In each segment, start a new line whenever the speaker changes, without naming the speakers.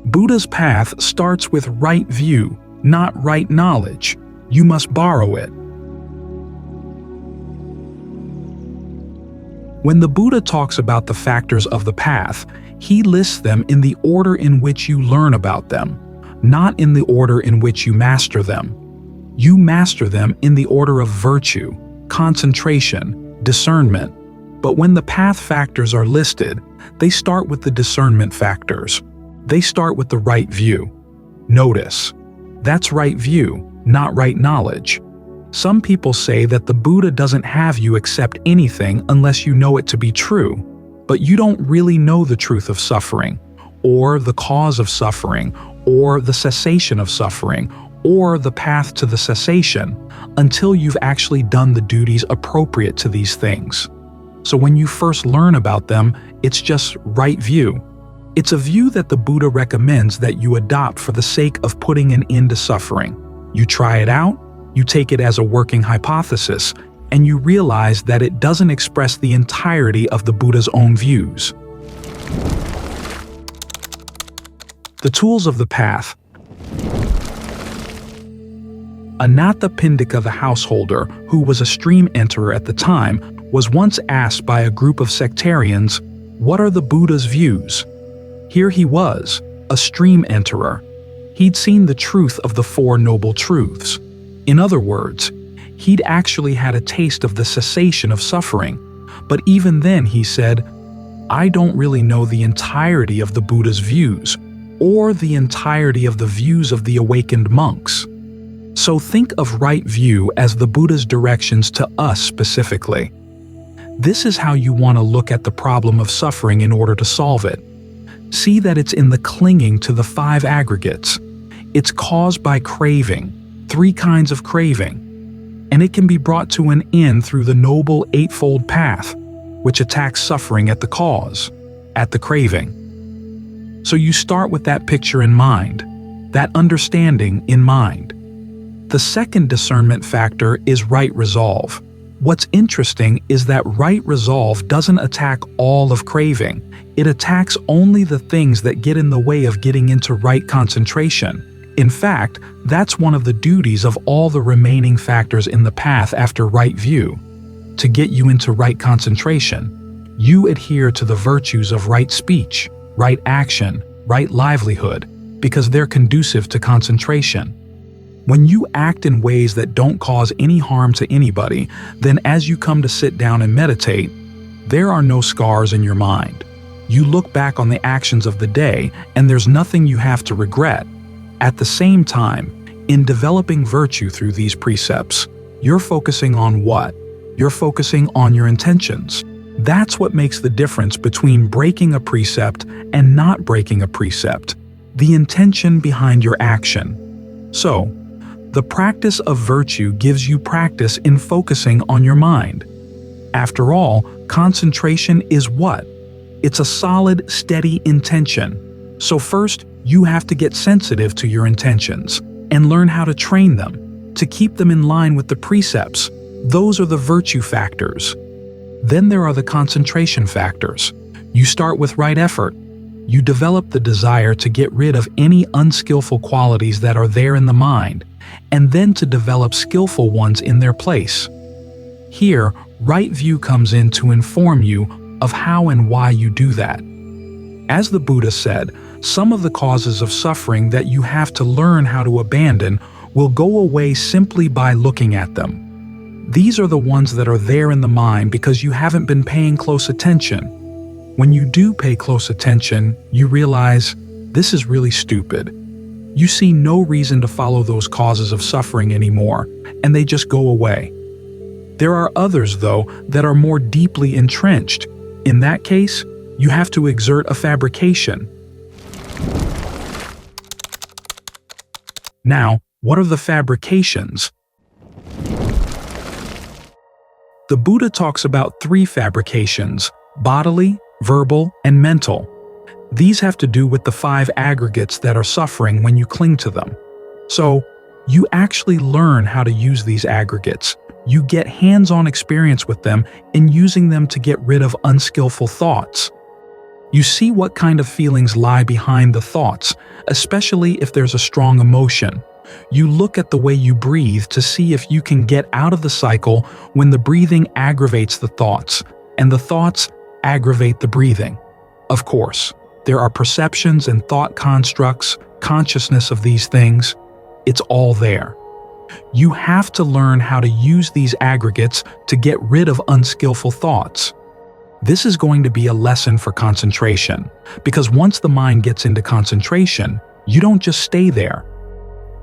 Buddha's path starts with right view, not right knowledge. You must borrow it. When the Buddha talks about the factors of the path, he lists them in the order in which you learn about them, not in the order in which you master them. You master them in the order of virtue, concentration, discernment. But when the path factors are listed, they start with the discernment factors. They start with the right view. Notice, that's right view, not right knowledge. Some people say that the Buddha doesn't have you accept anything unless you know it to be true, but you don't really know the truth of suffering, or the cause of suffering, or the cessation of suffering, or the path to the cessation, until you've actually done the duties appropriate to these things. So when you first learn about them, it's just right view. It's a view that the Buddha recommends that you adopt for the sake of putting an end to suffering. You try it out, you take it as a working hypothesis, and you realize that it doesn't express the entirety of the Buddha's own views. The tools of the path. Anathapindika the householder, who was a stream enterer at the time, was once asked by a group of sectarians, "What are the Buddha's views?" Here he was, a stream enterer. He'd seen the truth of the Four Noble Truths. In other words, he'd actually had a taste of the cessation of suffering. But even then, he said, "I don't really know the entirety of the Buddha's views, or the entirety of the views of the awakened monks." So think of right view as the Buddha's directions to us specifically. This is how you want to look at the problem of suffering in order to solve it. See that it's in the clinging to the 5 aggregates. It's caused by craving, 3 kinds of craving, and it can be brought to an end through the Noble Eightfold Path, which attacks suffering at the cause, at the craving. So you start with that picture in mind, that understanding in mind. The second discernment factor is right resolve. What's interesting is that right resolve doesn't attack all of craving. It attacks only the things that get in the way of getting into right concentration. In fact, that's one of the duties of all the remaining factors in the path after right view. To get you into right concentration, you adhere to the virtues of right speech, right action, right livelihood, because they're conducive to concentration. When you act in ways that don't cause any harm to anybody, then as you come to sit down and meditate, there are no scars in your mind. You look back on the actions of the day, and there's nothing you have to regret. At the same time, in developing virtue through these precepts, you're focusing on what? You're focusing on your intentions. That's what makes the difference between breaking a precept and not breaking a precept, the intention behind your action. So, the practice of virtue gives you practice in focusing on your mind. After all, concentration is what? It's a solid, steady intention. So first, you have to get sensitive to your intentions and learn how to train them, to keep them in line with the precepts. Those are the virtue factors. Then there are the concentration factors. You start with right effort. You develop the desire to get rid of any unskillful qualities that are there in the mind, and then to develop skillful ones in their place. Here, right view comes in to inform you of how and why you do that. As the Buddha said, some of the causes of suffering that you have to learn how to abandon will go away simply by looking at them. These are the ones that are there in the mind because you haven't been paying close attention. When you do pay close attention, you realize, this is really stupid. You see no reason to follow those causes of suffering anymore, and they just go away. There are others, though, that are more deeply entrenched. In that case, you have to exert a fabrication. Now, what are the fabrications? The Buddha talks about 3 fabrications: bodily, verbal, and mental. These have to do with the 5 aggregates that are suffering when you cling to them. So, you actually learn how to use these aggregates. You get hands-on experience with them in using them to get rid of unskillful thoughts. You see what kind of feelings lie behind the thoughts, especially if there's a strong emotion. You look at the way you breathe to see if you can get out of the cycle when the breathing aggravates the thoughts, and the thoughts aggravate the breathing. Of course, there are perceptions and thought constructs, consciousness of these things. It's all there. You have to learn how to use these aggregates to get rid of unskillful thoughts. This is going to be a lesson for concentration, because once the mind gets into concentration, you don't just stay there.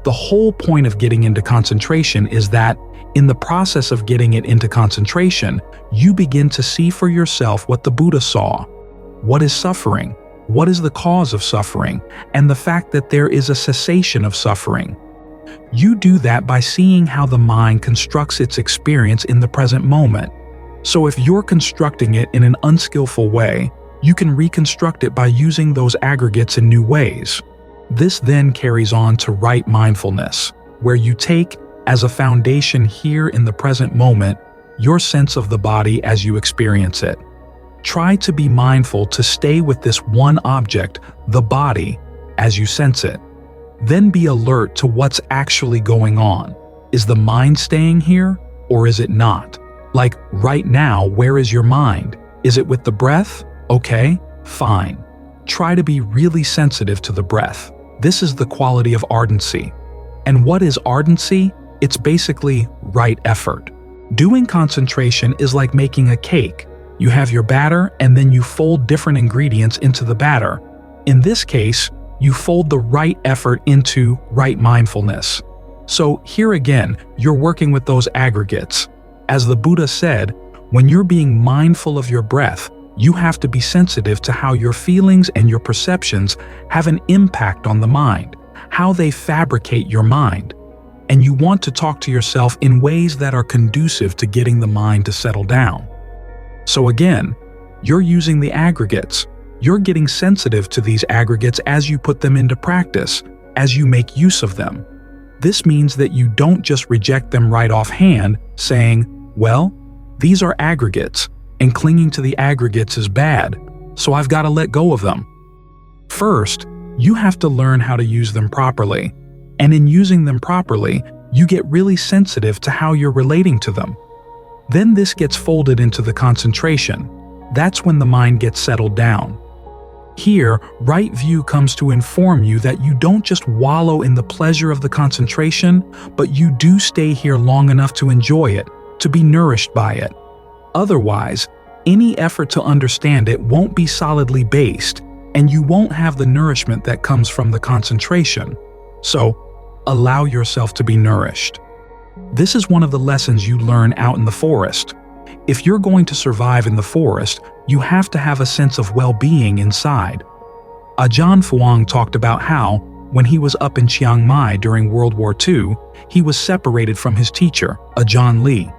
The whole point of getting into concentration is that, in the process of getting it into concentration, you begin to see for yourself what the Buddha saw. What is suffering? What is the cause of suffering? And the fact that there is a cessation of suffering. You do that by seeing how the mind constructs its experience in the present moment. So if you're constructing it in an unskillful way, you can reconstruct it by using those aggregates in new ways. This then carries on to right mindfulness, where you take, as a foundation here in the present moment, your sense of the body as you experience it. Try to be mindful to stay with this one object, the body, as you sense it. Then be alert to what's actually going on. Is the mind staying here, or is it not? Like, right now, where is your mind? Is it with the breath? Okay, fine. Try to be really sensitive to the breath. This is the quality of ardency. And what is ardency? It's basically right effort. Doing concentration is like making a cake. You have your batter and then you fold different ingredients into the batter. In this case, you fold the right effort into right mindfulness. So here again, you're working with those aggregates. As the Buddha said, when you're being mindful of your breath, you have to be sensitive to how your feelings and your perceptions have an impact on the mind, how they fabricate your mind. And you want to talk to yourself in ways that are conducive to getting the mind to settle down. So again, you're using the aggregates. You're getting sensitive to these aggregates as you put them into practice, as you make use of them. This means that you don't just reject them right offhand, saying, well, these are aggregates, and clinging to the aggregates is bad, so I've got to let go of them. First, you have to learn how to use them properly, and in using them properly, you get really sensitive to how you're relating to them. Then this gets folded into the concentration. That's when the mind gets settled down. Here, right view comes to inform you that you don't just wallow in the pleasure of the concentration, but you do stay here long enough to enjoy it, to be nourished by it. Otherwise, any effort to understand it won't be solidly based, and you won't have the nourishment that comes from the concentration. So, allow yourself to be nourished. This is one of the lessons you learn out in the forest. If you're going to survive in the forest, you have to have a sense of well-being inside. Ajahn Fuang talked about how, when he was up in Chiang Mai during World War II, he was separated from his teacher, Ajahn Lee.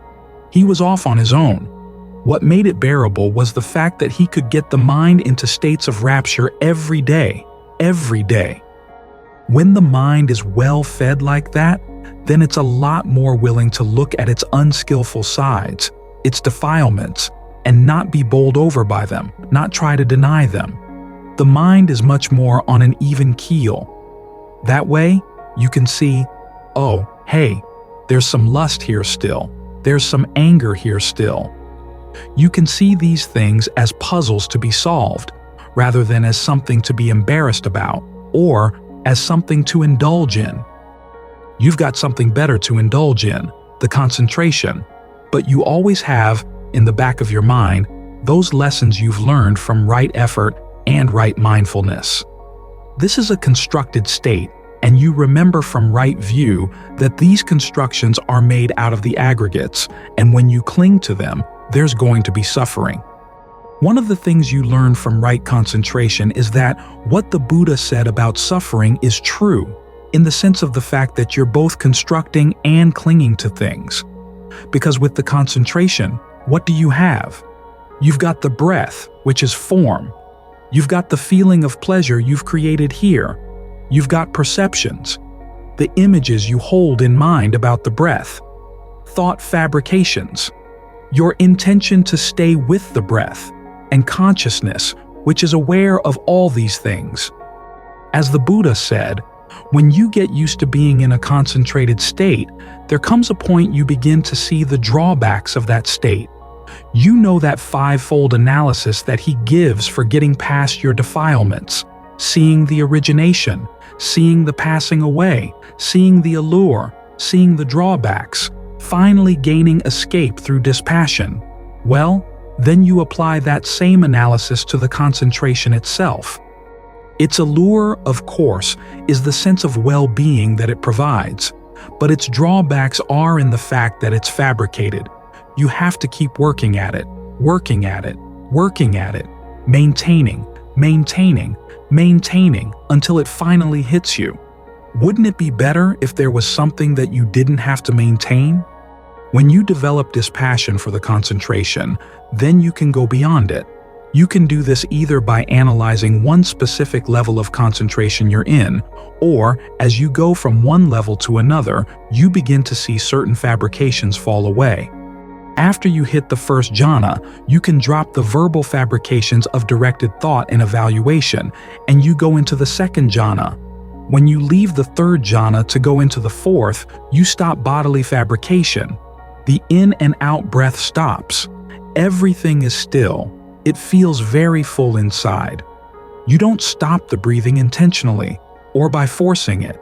He was off on his own. What made it bearable was the fact that he could get the mind into states of rapture every day. When the mind is well fed like that, then it's a lot more willing to look at its unskillful sides, its defilements, and not be bowled over by them, not try to deny them. The mind is much more on an even keel. That way, you can see, oh, hey, there's some lust here still. There's some anger here still. You can see these things as puzzles to be solved, rather than as something to be embarrassed about, or as something to indulge in. You've got something better to indulge in, the concentration, but you always have, in the back of your mind, those lessons you've learned from right effort and right mindfulness. This is a constructed state, and you remember from right view that these constructions are made out of the aggregates, and when you cling to them, there's going to be suffering. One of the things you learn from right concentration is that what the Buddha said about suffering is true, in the sense of the fact that you're both constructing and clinging to things. Because with the concentration, what do you have? You've got the breath, which is form. You've got the feeling of pleasure you've created here. You've got perceptions, the images you hold in mind about the breath, thought fabrications, your intention to stay with the breath, and consciousness, which is aware of all these things. As the Buddha said, when you get used to being in a concentrated state, there comes a point you begin to see the drawbacks of that state. You know that five-fold analysis that he gives for getting past your defilements, seeing the origination, seeing the passing away, seeing the allure, seeing the drawbacks, finally gaining escape through dispassion. Well, then you apply that same analysis to the concentration itself. Its allure, of course, is the sense of well-being that it provides, but its drawbacks are in the fact that it's fabricated. You have to keep working at it, working at it, working at it, maintaining, maintaining, maintaining until it finally hits you. Wouldn't it be better if there was something that you didn't have to maintain? When you develop dispassion for the concentration, then you can go beyond it. You can do this either by analyzing one specific level of concentration you're in, or as you go from one level to another, you begin to see certain fabrications fall away. After you hit the first jhana, you can drop the verbal fabrications of directed thought and evaluation, and you go into the second jhana. When you leave the third jhana to go into the fourth, you stop bodily fabrication. The in and out breath stops. Everything is still. It feels very full inside. You don't stop the breathing intentionally or by forcing it.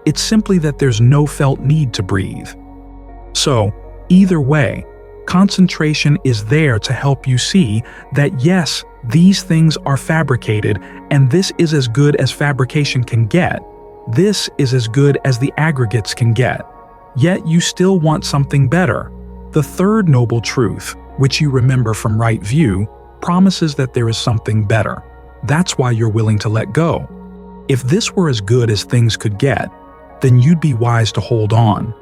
It's simply that there's no felt need to breathe. So, either way, concentration is there to help you see that yes, these things are fabricated, and this is as good as fabrication can get. This is as good as the aggregates can get. Yet you still want something better. The third noble truth, which you remember from right view, promises that there is something better. That's why you're willing to let go. If this were as good as things could get, then you'd be wise to hold on.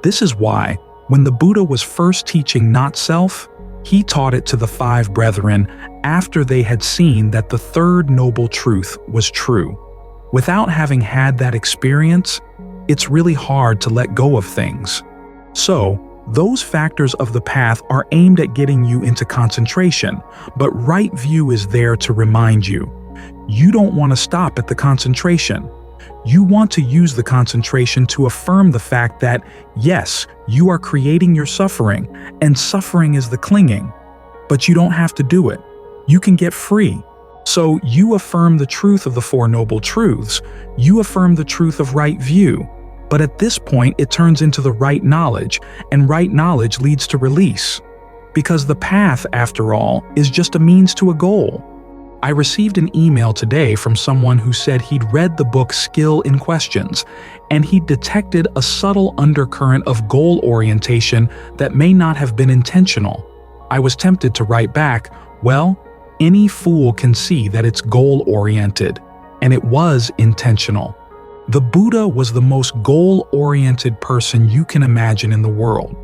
This is why, when the Buddha was first teaching not self, he taught it to the five brethren after they had seen that the third noble truth was true. Without having had that experience, it's really hard to let go of things. So, those factors of the path are aimed at getting you into concentration, but right view is there to remind you. You don't want to stop at the concentration. You want to use the concentration to affirm the fact that, yes, you are creating your suffering, and suffering is the clinging. But you don't have to do it. You can get free. So you affirm the truth of the Four Noble Truths. You affirm the truth of right view. But at this point, it turns into the right knowledge, and right knowledge leads to release. Because the path, after all, is just a means to a goal. I received an email today from someone who said he'd read the book Skill in Questions, and he'd detected a subtle undercurrent of goal orientation that may not have been intentional. I was tempted to write back, well, any fool can see that it's goal-oriented, and it was intentional. The Buddha was the most goal-oriented person you can imagine in the world.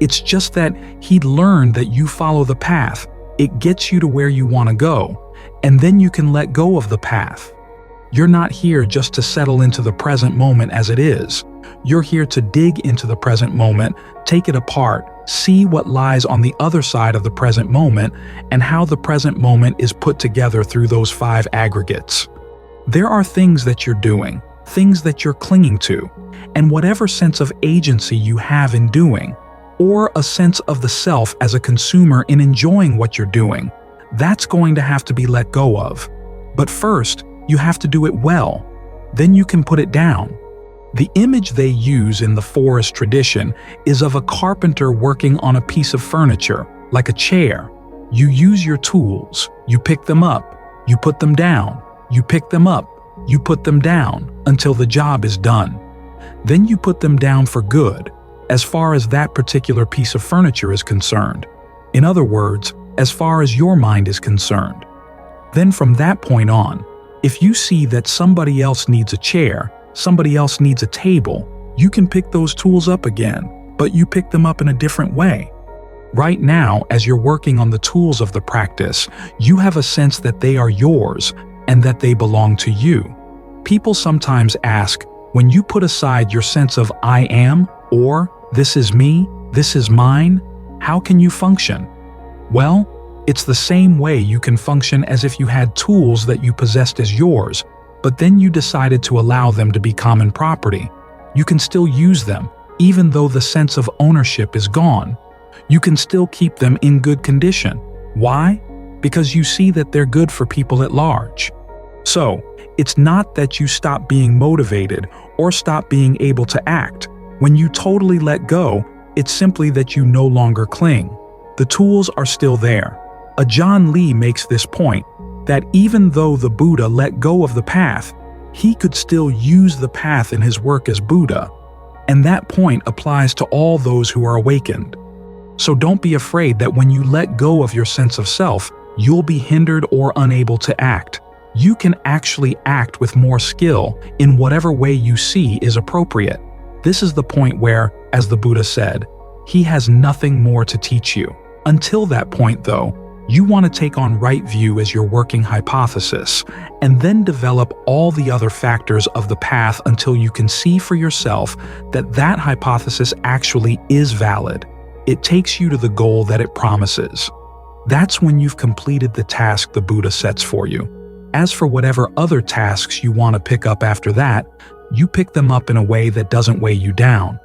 It's just that he'd learned that you follow the path. It gets you to where you want to go, and then you can let go of the path. You're not here just to settle into the present moment as it is. You're here to dig into the present moment, take it apart, see what lies on the other side of the present moment, and how the present moment is put together through those five aggregates. There are things that you're doing, things that you're clinging to, and whatever sense of agency you have in doing, or a sense of the self as a consumer in enjoying what you're doing, that's going to have to be let go of. But first, you have to do it well. Then you can put it down. The image they use in the forest tradition is of a carpenter working on a piece of furniture, like a chair. You use your tools, you pick them up, you put them down, you pick them up, you put them down until the job is done. Then you put them down for good, as far as that particular piece of furniture is concerned. In other words, as far as your mind is concerned. Then from that point on, if you see that somebody else needs a chair, somebody else needs a table, you can pick those tools up again, but you pick them up in a different way. Right now, as you're working on the tools of the practice, you have a sense that they are yours and that they belong to you. People sometimes ask, when you put aside your sense of I am, or this is me, this is mine, how can you function? Well, It's the same way you can function as if you had tools that you possessed as yours, but then you decided to allow them to be common property. You can still use them, even though the sense of ownership is gone. You can still keep them in good condition. Why? Because you see that they're good for people at large. So, it's not that you stop being motivated or stop being able to act. When you totally let go, it's simply that you no longer cling. The tools are still there. John Lee makes this point, that even though the Buddha let go of the path, he could still use the path in his work as Buddha. And that point applies to all those who are awakened. So don't be afraid that when you let go of your sense of self, you'll be hindered or unable to act. You can actually act with more skill in whatever way you see is appropriate. This is the point where, as the Buddha said, he has nothing more to teach you. Until that point, though, you want to take on right view as your working hypothesis, and then develop all the other factors of the path until you can see for yourself that that hypothesis actually is valid. It takes you to the goal that it promises. That's when you've completed the task the Buddha sets for you. As for whatever other tasks you want to pick up after that, you pick them up in a way that doesn't weigh you down.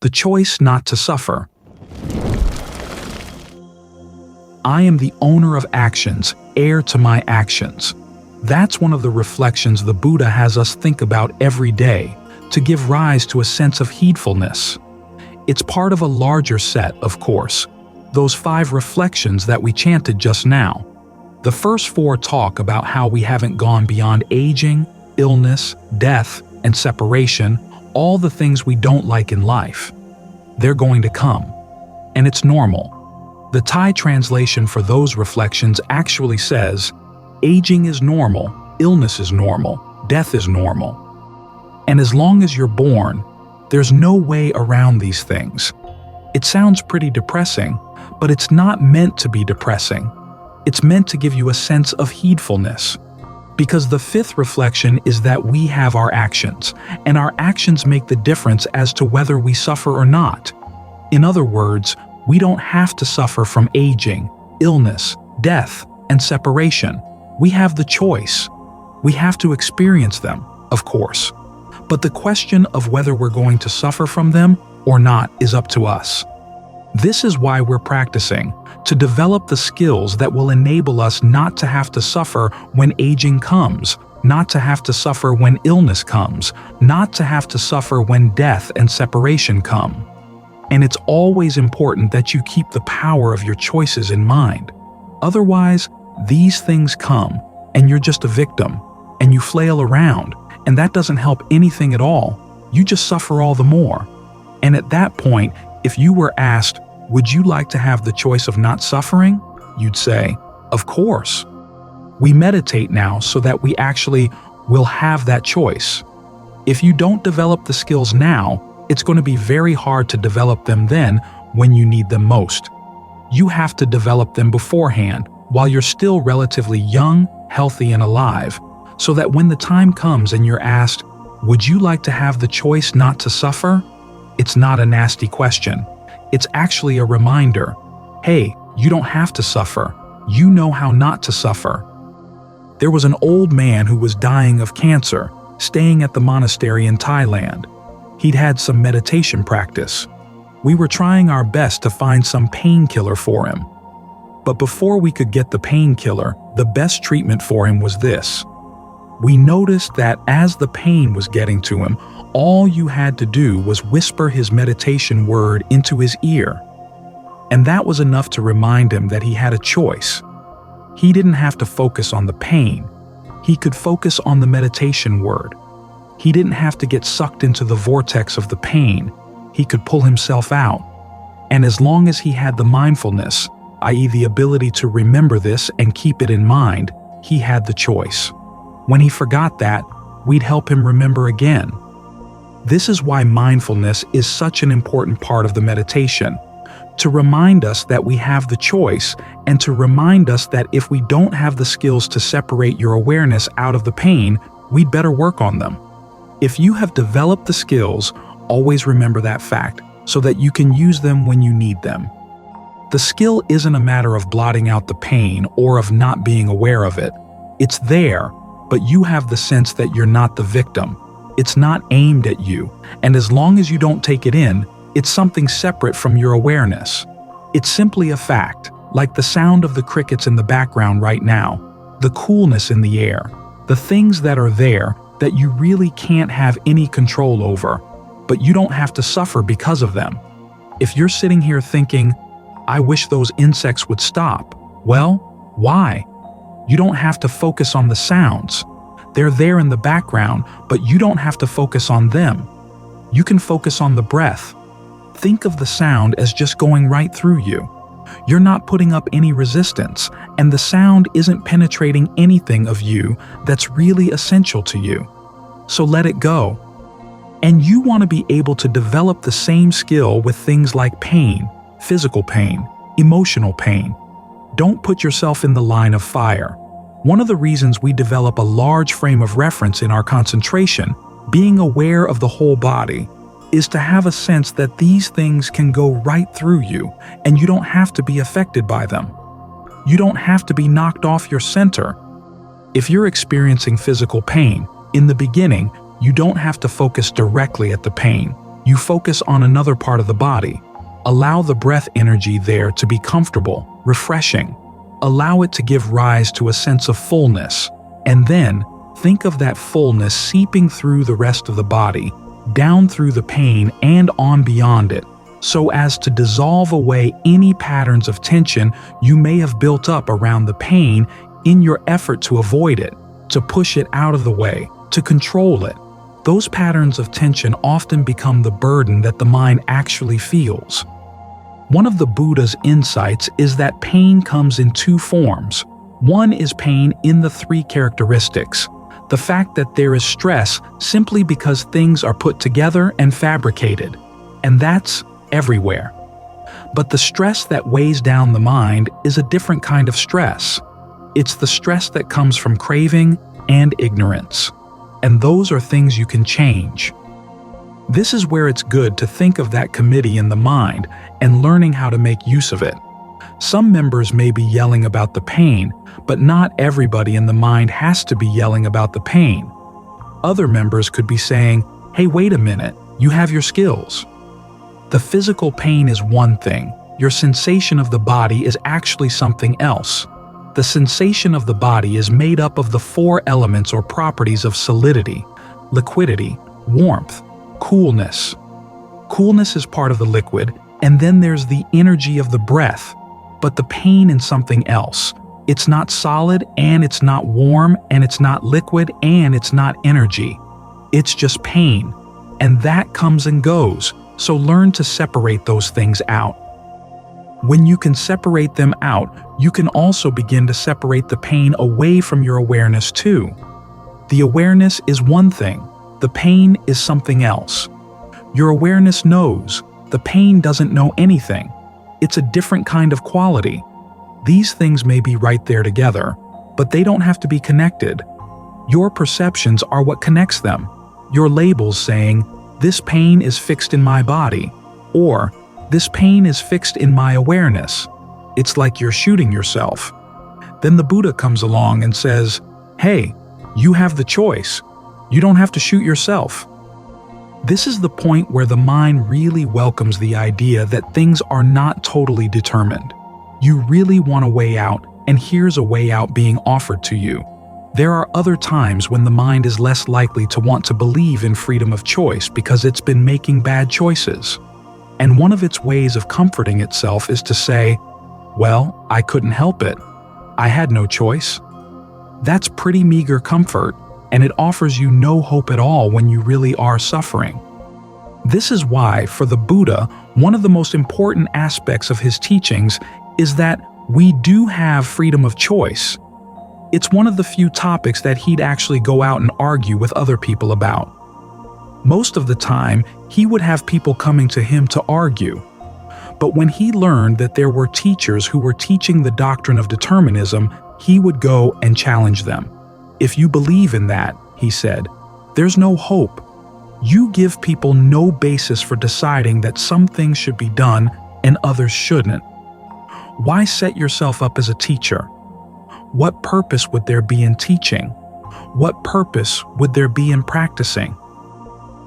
The choice not to suffer. I am the owner of actions, heir to my actions. That's one of the reflections the Buddha has us think about every day, to give rise to a sense of heedfulness. It's part of a larger set, of course, those 5 reflections that we chanted just now. The first 4 talk about how we haven't gone beyond aging, illness, death, and separation, all the things we don't like in life. They're going to come, and it's normal. The Thai translation for those reflections actually says, aging is normal, illness is normal, death is normal. And as long as you're born, there's no way around these things. It sounds pretty depressing, but it's not meant to be depressing. It's meant to give you a sense of heedfulness. Because the 5th reflection is that we have our actions, and our actions make the difference as to whether we suffer or not. In other words, we don't have to suffer from aging, illness, death, and separation. We have the choice. We have to experience them, of course. But the question of whether we're going to suffer from them or not is up to us. This is why we're practicing, to develop the skills that will enable us not to have to suffer when aging comes, not to have to suffer when illness comes, not to have to suffer when death and separation come. And it's always important that you keep the power of your choices in mind. Otherwise, these things come, and you're just a victim, and you flail around, and that doesn't help anything at all. You just suffer all the more. And at that point, if you were asked, would you like to have the choice of not suffering? You'd say, of course. We meditate now so that we actually will have that choice. If you don't develop the skills now, it's going to be very hard to develop them then when you need them most. You have to develop them beforehand while you're still relatively young, healthy, and alive, so that when the time comes and you're asked, would you like to have the choice not to suffer? It's not a nasty question. It's actually a reminder. Hey, you don't have to suffer. You know how not to suffer. There was an old man who was dying of cancer, staying at the monastery in Thailand. He'd had some meditation practice. We were trying our best to find some painkiller for him. But before we could get the painkiller, the best treatment for him was this. We noticed that as the pain was getting to him, all you had to do was whisper his meditation word into his ear. And that was enough to remind him that he had a choice. He didn't have to focus on the pain. He could focus on the meditation word. He didn't have to get sucked into the vortex of the pain. He could pull himself out. And as long as he had the mindfulness, i.e. the ability to remember this and keep it in mind, he had the choice. When he forgot that, we'd help him remember again. This is why mindfulness is such an important part of the meditation, to remind us that we have the choice and to remind us that if we don't have the skills to separate your awareness out of the pain, we'd better work on them. If you have developed the skills, always remember that fact. so that you can use them when you need them. The skill isn't a matter of blotting out the pain or of not being aware of it. It's there, but you have the sense that you're not the victim. It's not aimed at you, and as long as you don't take it in, it's something separate from your awareness. It's simply a fact, like the sound of the crickets in the background right now, the coolness in the air, the things that are there that you really can't have any control over, but you don't have to suffer because of them. If you're sitting here thinking, I wish those insects would stop, well, why? You don't have to focus on the sounds. They're there in the background, but you don't have to focus on them. You can focus on the breath. Think of the sound as just going right through you. You're not putting up any resistance, and the sound isn't penetrating anything of you that's really essential to you. So let it go. And you want to be able to develop the same skill with things like pain, physical pain, emotional pain. Don't put yourself in the line of fire. One of the reasons we develop a large frame of reference in our concentration, being aware of the whole body, is to have a sense that these things can go right through you and you don't have to be affected by them. You don't have to be knocked off your center. If you're experiencing physical pain, in the beginning, you don't have to focus directly at the pain. You focus on another part of the body. Allow the breath energy there to be comfortable, refreshing. Allow it to give rise to a sense of fullness. And then, think of that fullness seeping through the rest of the body, down through the pain and on beyond it, so as to dissolve away any patterns of tension you may have built up around the pain in your effort to avoid it, to push it out of the way, to control it. Those patterns of tension often become the burden that the mind actually feels. One of the Buddha's insights is that pain comes in two forms. One is pain in the three characteristics. The fact that there is stress simply because things are put together and fabricated, and that's everywhere. But the stress that weighs down the mind is a different kind of stress. It's the stress that comes from craving and ignorance, and those are things you can change. This is where it's good to think of that committee in the mind and learning how to make use of it. Some members may be yelling about the pain, but not everybody in the mind has to be yelling about the pain. Other members could be saying, hey, wait a minute, you have your skills. The physical pain is one thing. Your sensation of the body is actually something else. The sensation of the body is made up of the four elements or properties of solidity, liquidity, warmth, coolness. Coolness is part of the liquid, and then there's the energy of the breath, but the pain in something else. It's not solid, and it's not warm, and it's not liquid, and it's not energy. It's just pain, and that comes and goes, so learn to separate those things out. When you can separate them out, you can also begin to separate the pain away from your awareness too. The awareness is one thing. The pain is something else. Your awareness knows. The pain doesn't know anything. It's a different kind of quality. These things may be right there together, but they don't have to be connected. Your perceptions are what connects them. Your labels saying, this pain is fixed in my body, or this pain is fixed in my awareness. It's like you're shooting yourself. Then the Buddha comes along and says, hey, you have the choice. You don't have to shoot yourself. This is the point where the mind really welcomes the idea that things are not totally determined. You really want a way out, and here's a way out being offered to you. There are other times when the mind is less likely to want to believe in freedom of choice because it's been making bad choices. And one of its ways of comforting itself is to say, well, I couldn't help it. I had no choice. That's pretty meager comfort, and it offers you no hope at all when you really are suffering. This is why, for the Buddha, one of the most important aspects of his teachings is that we do have freedom of choice. It's one of the few topics that he'd actually go out and argue with other people about. Most of the time, he would have people coming to him to argue. But when he learned that there were teachers who were teaching the doctrine of determinism, he would go and challenge them. If you believe in that, he said, there's no hope. You give people no basis for deciding that some things should be done and others shouldn't. Why set yourself up as a teacher? What purpose would there be in teaching? What purpose would there be in practicing?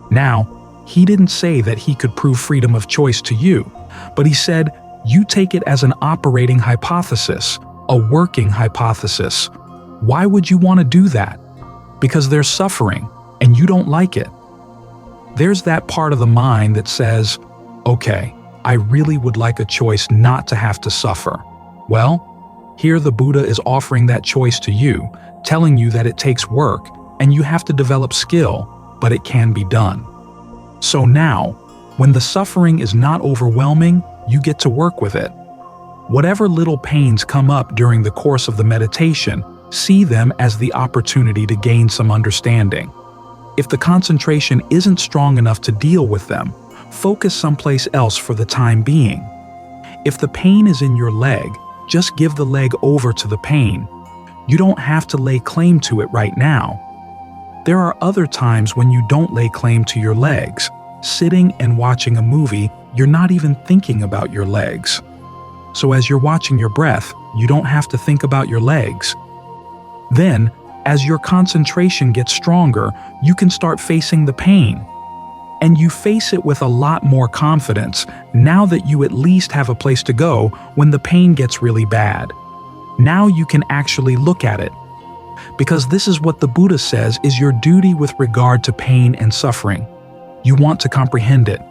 Now, he didn't say that he could prove freedom of choice to you, but he said you take it as an operating hypothesis, a working hypothesis. Why would you want to do that? Because there's suffering, and you don't like it. There's that part of the mind that says, okay, I really would like a choice not to have to suffer. Well, here the Buddha is offering that choice to you, telling you that it takes work, and you have to develop skill, but it can be done. So now, when the suffering is not overwhelming, you get to work with it. Whatever little pains come up during the course of the meditation, see them as the opportunity to gain some understanding. If the concentration isn't strong enough to deal with them, focus someplace else for the time being. If the pain is in your leg, just give the leg over to the pain. You don't have to lay claim to it right now. There are other times when you don't lay claim to your legs. Sitting and watching a movie, you're not even thinking about your legs. So as you're watching your breath, you don't have to think about your legs. Then, as your concentration gets stronger, you can start facing the pain. And you face it with a lot more confidence now that you at least have a place to go when the pain gets really bad. Now you can actually look at it. Because this is what the Buddha says is your duty with regard to pain and suffering. You want to comprehend it.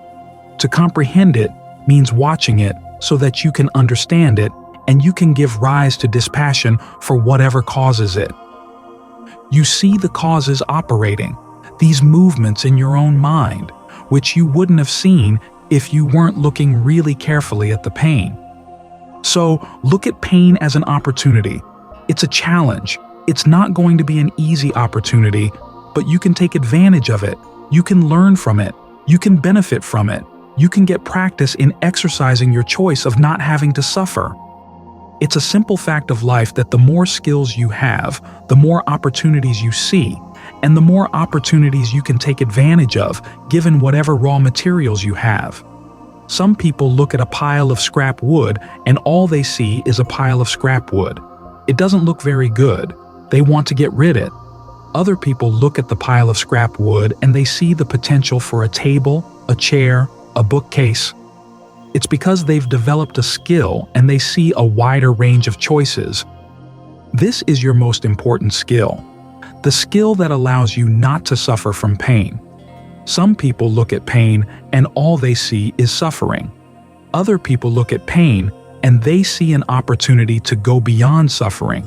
To comprehend it means watching it so that you can understand it and you can give rise to dispassion for whatever causes it. You see the causes operating, these movements in your own mind, which you wouldn't have seen if you weren't looking really carefully at the pain. So look at pain as an opportunity. It's a challenge. It's not going to be an easy opportunity, but you can take advantage of it. You can learn from it. You can benefit from it. You can get practice in exercising your choice of not having to suffer. It's a simple fact of life that the more skills you have, the more opportunities you see, and the more opportunities you can take advantage of, given whatever raw materials you have. Some people look at a pile of scrap wood and all they see is a pile of scrap wood. It doesn't look very good. They want to get rid of it. Other people look at the pile of scrap wood and they see the potential for a table, a chair, a bookcase. It's because they've developed a skill and they see a wider range of choices. This is your most important skill, the skill that allows you not to suffer from pain. Some people look at pain and all they see is suffering. Other people look at pain and they see an opportunity to go beyond suffering.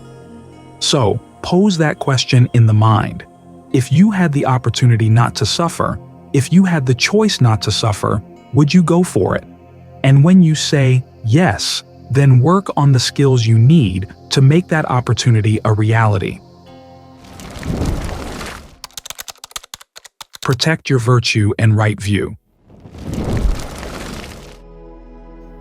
So, pose that question in the mind. If you had the opportunity not to suffer, if you had the choice not to suffer, would you go for it? And when you say yes, then work on the skills you need to make that opportunity a reality. Protect your virtue and right view.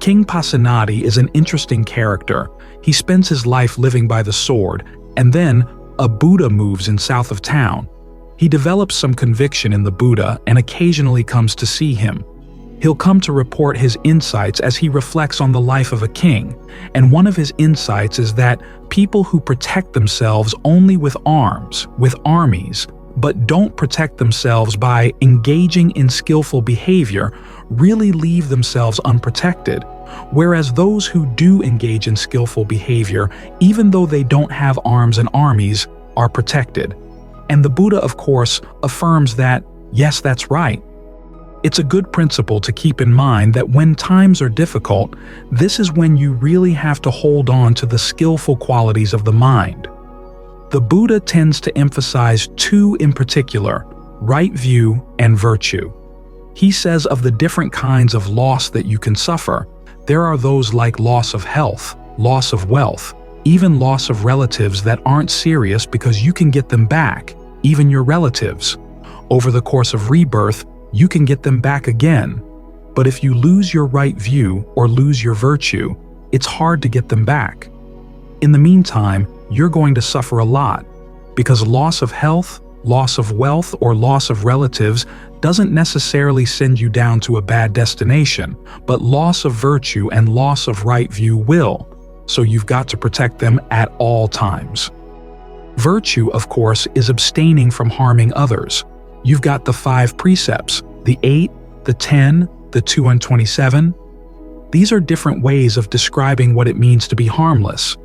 King Pasenadi is an interesting character. He spends his life living by the sword, and then a Buddha moves in south of town. He develops some conviction in the Buddha and occasionally comes to see him. He'll come to report his insights as he reflects on the life of a king, and one of his insights is that people who protect themselves only with arms, with armies, but don't protect themselves by engaging in skillful behavior really leave themselves unprotected, whereas those who do engage in skillful behavior, even though they don't have arms and armies, are protected. And the Buddha, of course, affirms that, yes, that's right. It's a good principle to keep in mind that when times are difficult, this is when you really have to hold on to the skillful qualities of the mind. The Buddha tends to emphasize two in particular, right view and virtue. He says of the different kinds of loss that you can suffer, there are those like loss of health, loss of wealth, even loss of relatives that aren't serious because you can get them back, even your relatives. Over the course of rebirth, you can get them back again. But if you lose your right view or lose your virtue, it's hard to get them back. In the meantime, you're going to suffer a lot, because loss of health, loss of wealth, or loss of relatives doesn't necessarily send you down to a bad destination, but loss of virtue and loss of right view will, so you've got to protect them at all times. Virtue, of course, is abstaining from harming others. You've got the 5 precepts, the 8, the 10, the 227. These are different ways of describing what it means to be harmless.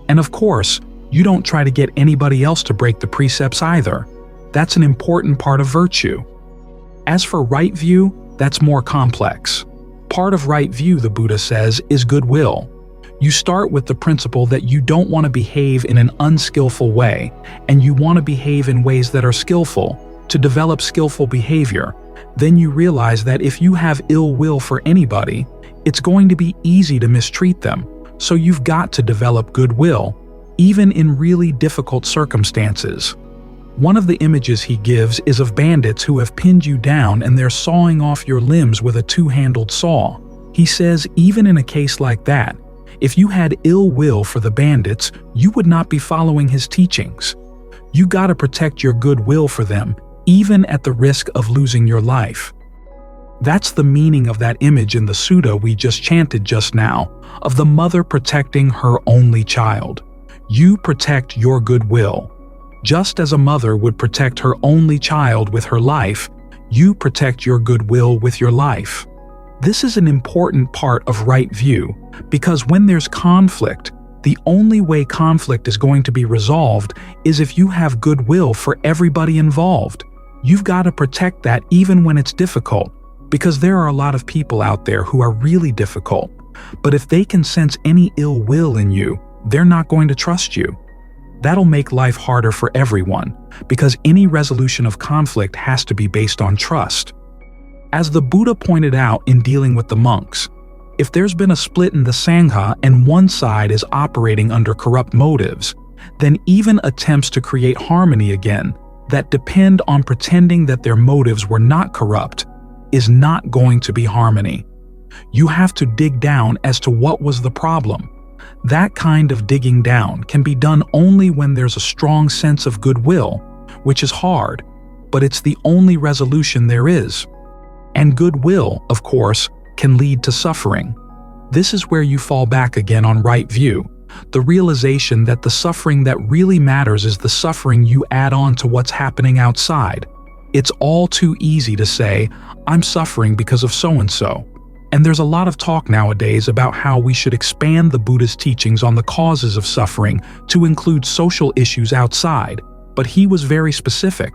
And of course, you don't try to get anybody else to break the precepts either. That's an important part of virtue. As for right view, that's more complex. Part of right view, the Buddha says, is goodwill. You start with the principle that you don't want to behave in an unskillful way, and you want to behave in ways that are skillful, to develop skillful behavior. Then you realize that if you have ill will for anybody, it's going to be easy to mistreat them, so you've got to develop goodwill, even in really difficult circumstances. One of the images he gives is of bandits who have pinned you down and they're sawing off your limbs with a 2-handled saw. He says even in a case like that, if you had ill will for the bandits, you would not be following his teachings. You gotta protect your goodwill for them, even at the risk of losing your life. That's the meaning of that image in the sutta we just chanted just now, of the mother protecting her only child. You protect your goodwill. Just as a mother would protect her only child with her life, you protect your goodwill with your life. This is an important part of right view, because when there's conflict, the only way conflict is going to be resolved is if you have goodwill for everybody involved. You've got to protect that even when it's difficult, because there are a lot of people out there who are really difficult. But if they can sense any ill will in you, they're not going to trust you. That'll make life harder for everyone, because any resolution of conflict has to be based on trust. As the Buddha pointed out in dealing with the monks, if there's been a split in the Sangha and one side is operating under corrupt motives, then even attempts to create harmony again that depend on pretending that their motives were not corrupt is not going to be harmony. You have to dig down as to what was the problem. That kind of digging down can be done only when there's a strong sense of goodwill, which is hard, but it's the only resolution there is. And goodwill, of course, can lead to suffering. This is where you fall back again on right view, the realization that the suffering that really matters is the suffering you add on to what's happening outside. It's all too easy to say, I'm suffering because of so-and-so. And there's a lot of talk nowadays about how we should expand the Buddha's teachings on the causes of suffering to include social issues outside, but he was very specific.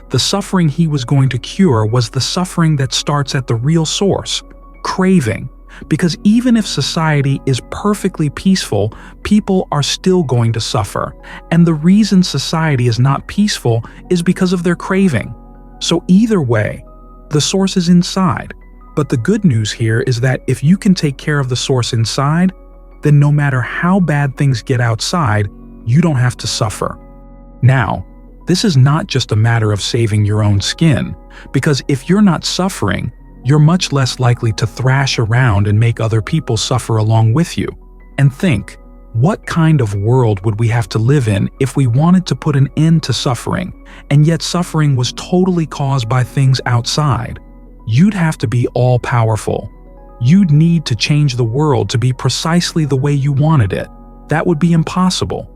The suffering he was going to cure was the suffering that starts at the real source, craving. Because even if society is perfectly peaceful, people are still going to suffer. And the reason society is not peaceful is because of their craving. So either way, the source is inside. But the good news here is that if you can take care of the source inside, then no matter how bad things get outside, you don't have to suffer. Now, this is not just a matter of saving your own skin, because if you're not suffering, you're much less likely to thrash around and make other people suffer along with you. And think, what kind of world would we have to live in if we wanted to put an end to suffering, and yet suffering was totally caused by things outside? You'd have to be all-powerful. You'd need to change the world to be precisely the way you wanted it. That would be impossible.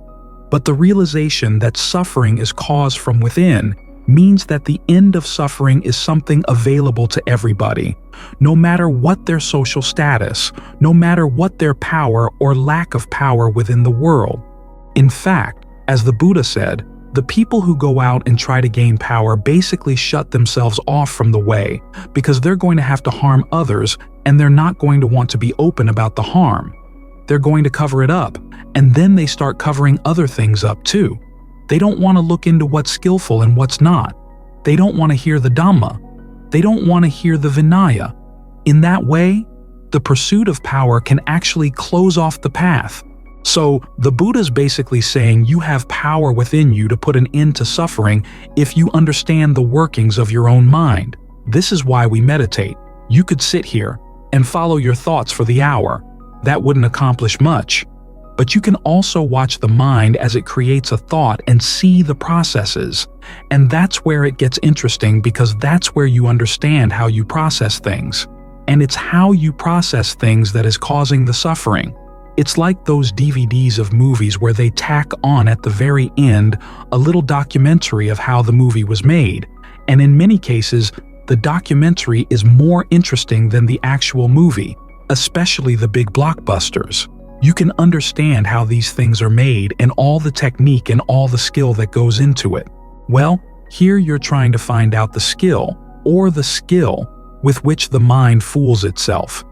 But the realization that suffering is caused from within means that the end of suffering is something available to everybody, no matter what their social status, no matter what their power or lack of power within the world. In fact, as the Buddha said, the people who go out and try to gain power basically shut themselves off from the way, because they're going to have to harm others and they're not going to want to be open about the harm. They're going to cover it up, and then they start covering other things up too. They don't want to look into what's skillful and what's not. They don't want to hear the Dhamma. They don't want to hear the Vinaya. In that way, the pursuit of power can actually close off the path. So, the Buddha's basically saying you have power within you to put an end to suffering if you understand the workings of your own mind. This is why we meditate. You could sit here and follow your thoughts for the hour. That wouldn't accomplish much. But you can also watch the mind as it creates a thought and see the processes. And that's where it gets interesting, because that's where you understand how you process things. And it's how you process things that is causing the suffering. It's like those DVDs of movies where they tack on at the very end a little documentary of how the movie was made. And in many cases, the documentary is more interesting than the actual movie, especially the big blockbusters. You can understand how these things are made and all the technique and all the skill that goes into it. Well, here you're trying to find out the skill, or the skill, with which the mind fools itself.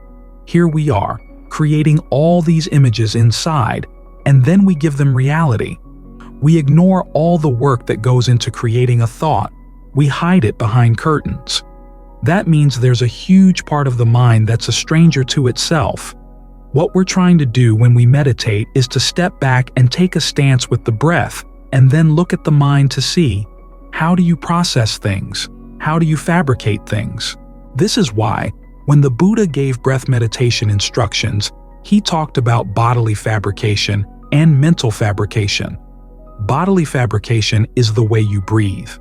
Here we are, creating all these images inside, and then we give them reality. We ignore all the work that goes into creating a thought. We hide it behind curtains. That means there's a huge part of the mind that's a stranger to itself. What we're trying to do when we meditate is to step back and take a stance with the breath, and then look at the mind to see, how do you process things? How do you fabricate things? This is why, when the Buddha gave breath meditation instructions, he talked about bodily fabrication and mental fabrication. Bodily fabrication is the way you breathe.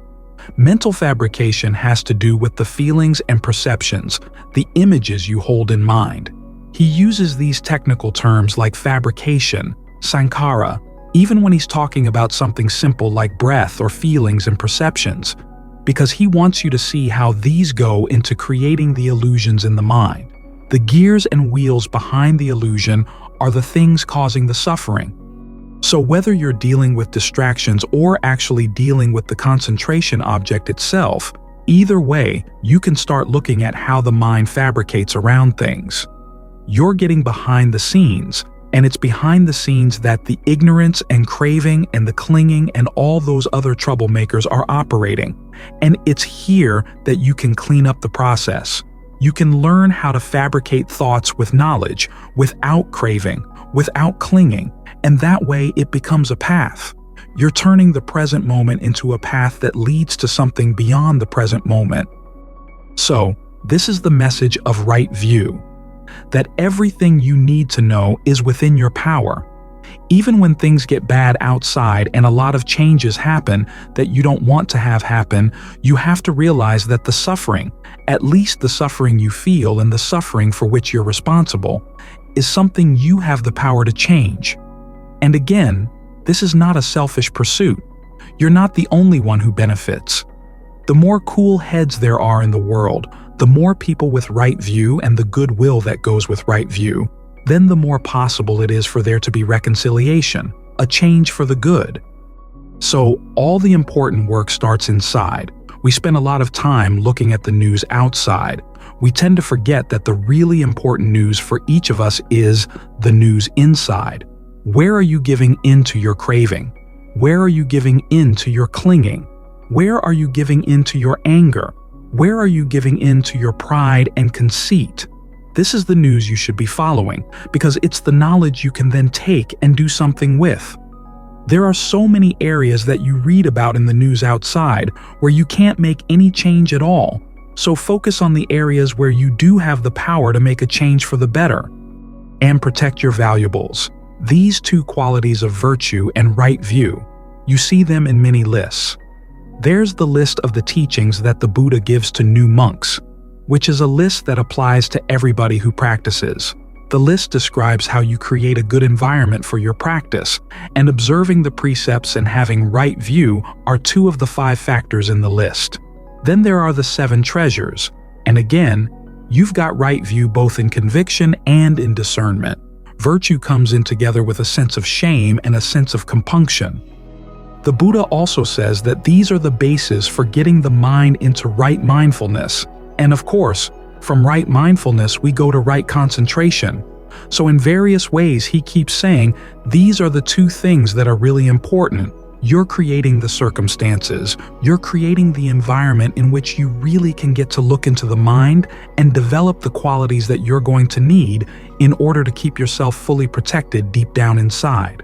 Mental fabrication has to do with the feelings and perceptions, the images you hold in mind. He uses these technical terms like fabrication, sankhara, even when he's talking about something simple like breath or feelings and perceptions, because he wants you to see how these go into creating the illusions in the mind. The gears and wheels behind the illusion are the things causing the suffering. So whether you're dealing with distractions or actually dealing with the concentration object itself, either way, you can start looking at how the mind fabricates around things. You're getting behind the scenes, and it's behind the scenes that the ignorance and craving and the clinging and all those other troublemakers are operating. And it's here that you can clean up the process. You can learn how to fabricate thoughts with knowledge, without craving, without clinging, and that way it becomes a path. You're turning the present moment into a path that leads to something beyond the present moment. So, this is the message of right view. That everything you need to know is within your power. Even when things get bad outside and a lot of changes happen that you don't want to have happen, you have to realize that the suffering, at least the suffering you feel and the suffering for which you're responsible, is something you have the power to change. And again, this is not a selfish pursuit. You're not the only one who benefits. The more cool heads there are in the world, the more people with right view and the goodwill that goes with right view, then the more possible it is for there to be reconciliation, a change for the good. So all the important work starts inside. We spend a lot of time looking at the news outside. We tend to forget that the really important news for each of us is the news inside. Where are you giving in to your craving? Where are you giving in to your clinging? Where are you giving in to your anger? Where are you giving in to your pride and conceit? This is the news you should be following, because it's the knowledge you can then take and do something with. There are so many areas that you read about in the news outside where you can't make any change at all, so focus on the areas where you do have the power to make a change for the better. And protect your valuables. These two qualities of virtue and right view, you see them in many lists. There's the list of the teachings that the Buddha gives to new monks, which is a list that applies to everybody who practices. The list describes how you create a good environment for your practice, and observing the precepts and having right view are 2 of the 5 factors in the list. Then there are the 7 treasures, and again, you've got right view both in conviction and in discernment. Virtue comes in together with a sense of shame and a sense of compunction. The Buddha also says that these are the bases for getting the mind into right mindfulness. And of course, from right mindfulness we go to right concentration. So in various ways he keeps saying, these are the 2 things that are really important. You're creating the circumstances. You're creating the environment in which you really can get to look into the mind and develop the qualities that you're going to need in order to keep yourself fully protected deep down inside.